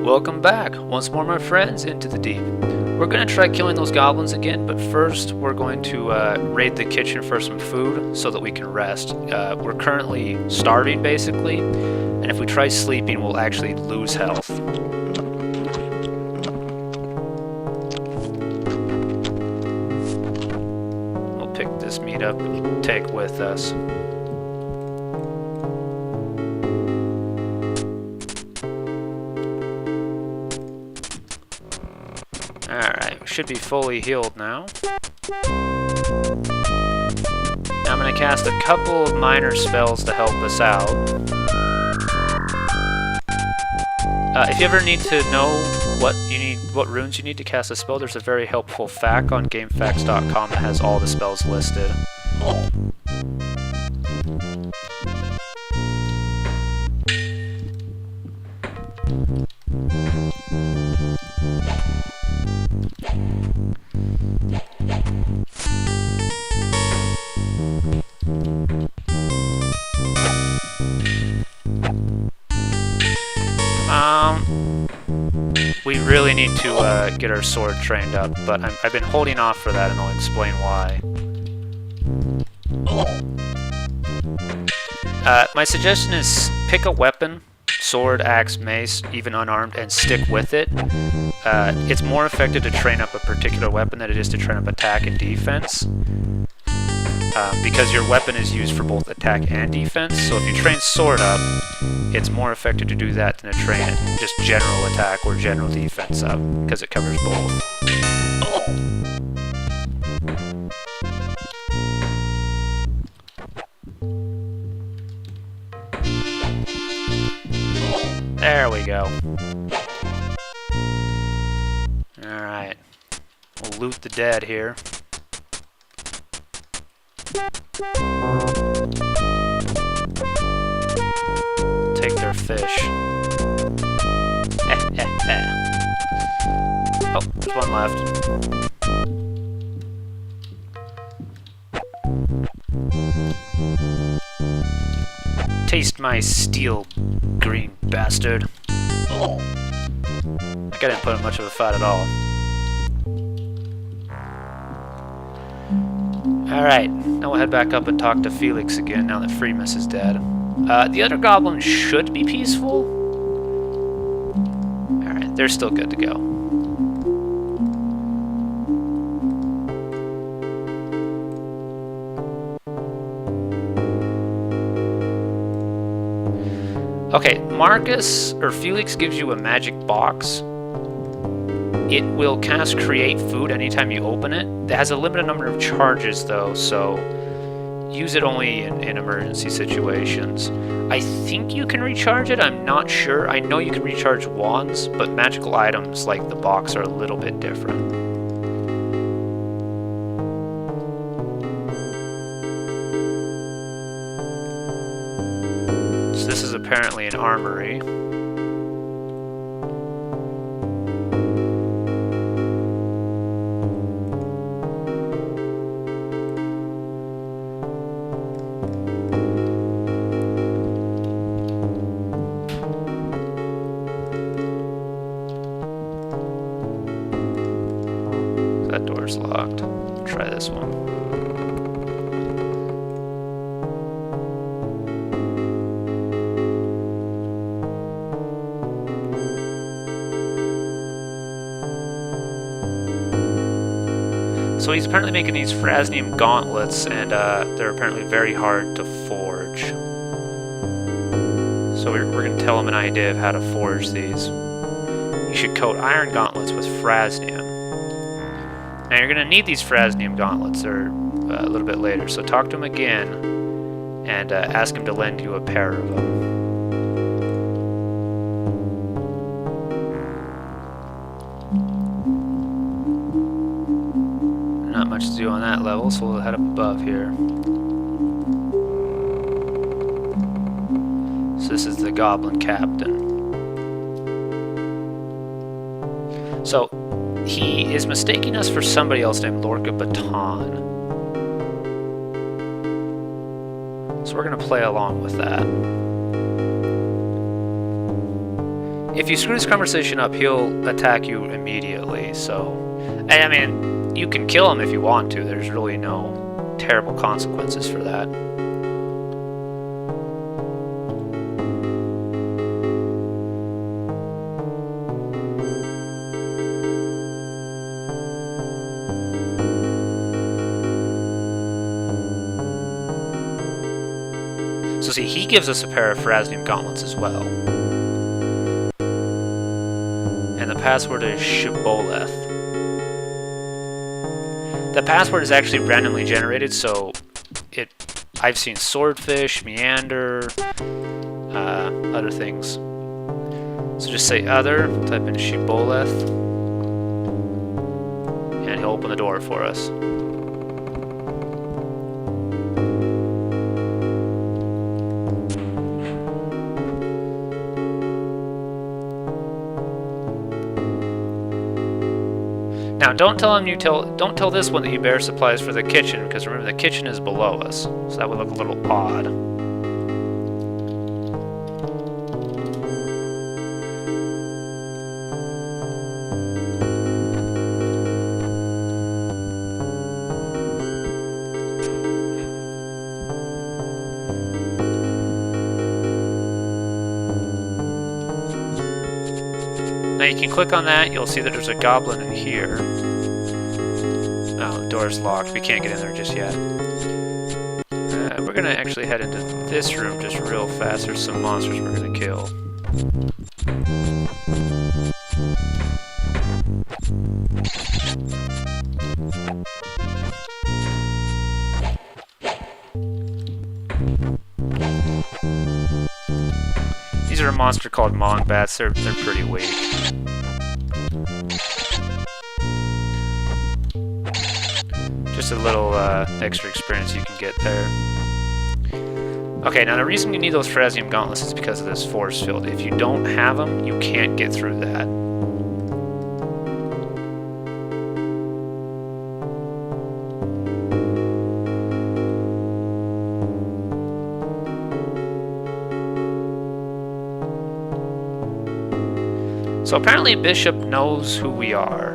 Welcome back, once more my friends, into the deep. We're going to try killing those goblins again, but first we're going to raid the kitchen for some food so that we can rest. We're currently starving basically, and if we try sleeping we'll actually lose health. We'll pick this meat up and take with us. Alright, we should be fully healed now. Now I'm going to cast a couple of minor spells to help us out. If you ever need to know what runes you need to cast a spell, there's a very helpful FAQ on GameFAQs.com that has all the spells listed. We really need to get our sword trained up, but I've been holding off for that, and I'll explain why. My suggestion is pick a weapon, sword, axe, mace, even unarmed, and stick with it. It's more effective to train up a particular weapon than it is to train up attack and defense. Because your weapon is used for both attack and defense, so if you train sword up, it's more effective to do that than to train just general attack or general defense up, because it covers both. There we go. Alright. We'll loot the dead here. Take their fish. Oh, there's one left. Taste my steel, green bastard. Oh. I didn't put in much of a fight at all. Alright, now we'll head back up and talk to Felix again now that Freemus is dead. The other goblins should be peaceful. Alright, they're still good to go. Okay, Marcus, or Felix gives you a magic box. It will cast Create Food anytime you open it. It has a limited number of charges though, so use it only in emergency situations. I think you can recharge it, I'm not sure. I know you can recharge wands, but magical items like the box are a little bit different. So this is apparently an armory. That door's locked. Try this one. So he's apparently making these Frasnium gauntlets, and they're apparently very hard to forge. So we're going to tell him an idea of how to forge these. You should coat iron gauntlets with Frasnium. Now you're going to need these Frasnium gauntlets, they're a little bit later, so talk to him again and ask him to lend you a pair of them. Not much to do on that level, so we'll head up above here. So this is the Goblin Captain. So he is mistaking us for somebody else named Lorca Baton. So we're going to play along with that. if you screw this conversation up, he'll attack you immediately. So, and I mean, you can kill him if you want to. There's really no terrible consequences for that. So see, he gives us a pair of Phrasnium gauntlets as well. And the password is Shibboleth. The password is actually randomly generated, so I've seen swordfish, meander, other things. So just say other, type in Shibboleth, and he'll open the door for us. Now, don't tell this one that you bear supplies for the kitchen, because remember the kitchen is below us, so that would look a little odd. Now you can click on that, you'll see that there's a goblin in here. Oh, the door's locked, we can't get in there just yet. We're gonna actually head into this room just real fast. There's some monsters we're gonna kill. These are a monster called Mongbats. They're pretty weak. Just a little extra experience you can get there. Okay, now the reason you need those Phrasnium gauntlets is because of this force field. If you don't have them, you can't get through that. So apparently Bishop knows who we are.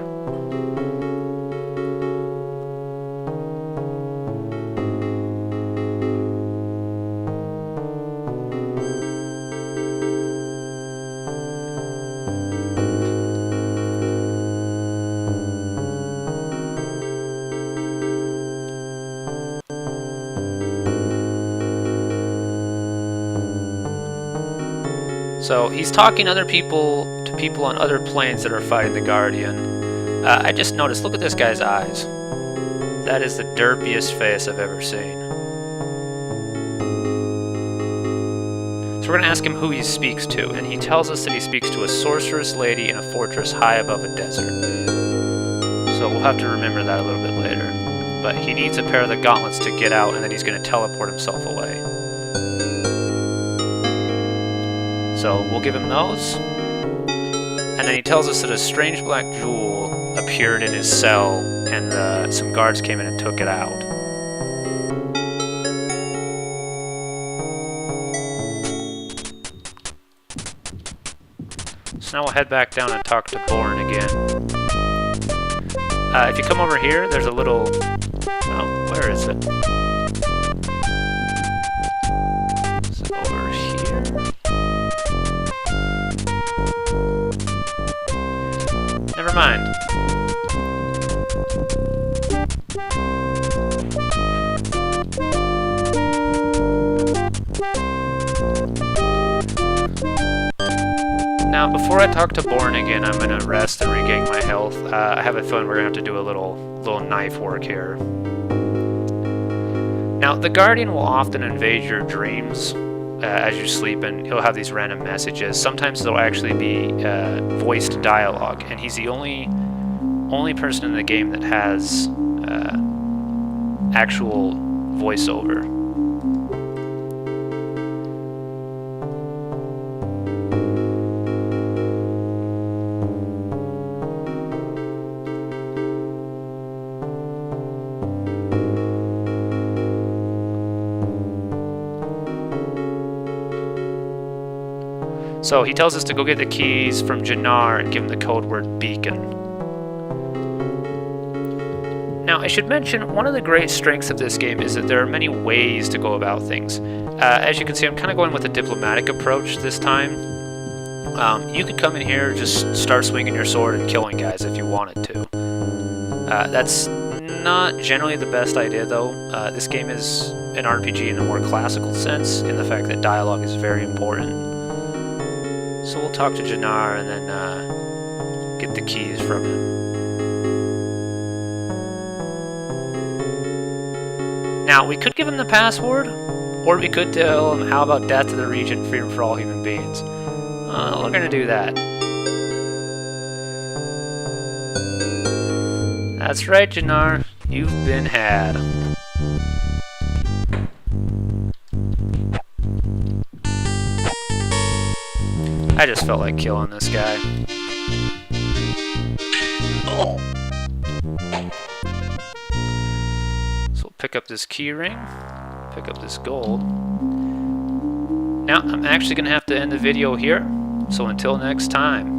So he's talking to people on other planes that are fighting the Guardian. I just noticed, look at this guy's eyes. That is the derpiest face I've ever seen. So we're going to ask him who he speaks to, and he tells us that he speaks to a sorceress lady in a fortress high above a desert. So we'll have to remember that a little bit later. But he needs a pair of the gauntlets to get out, and then he's going to teleport himself away. So we'll give him those. And then he tells us that a strange black jewel appeared in his cell, and some guards came in and took it out. So now we'll head back down and talk to Born again. If you come over here, there's a little... Oh, where is it? Is it over here? Never mind. Now, before I talk to Born again, I'm going to rest and regain my health. I have a feeling we're going to have to do a little knife work here. Now, the Guardian will often invade your dreams as you sleep, and he'll have these random messages. Sometimes there'll actually be voiced dialogue, and he's the only person in the game that has actual voiceover. So he tells us to go get the keys from Jannar and give him the code word beacon. Now, I should mention, one of the great strengths of this game is that there are many ways to go about things. As you can see, I'm kind of going with a diplomatic approach this time. You could come in here, just start swinging your sword and killing guys if you wanted to. That's not generally the best idea, though. This game is an RPG in a more classical sense, in the fact that dialogue is very important. So we'll talk to Jannar and then get the keys from him. Now, we could give him the password, or we could tell him, how about death to the region, freedom for all human beings. We're gonna do that. That's right, Jannar. You've been had. I just felt like killing this guy. Oh. So we'll pick up this key ring, pick up this gold. Now, I'm actually going to have to end the video here, so until next time.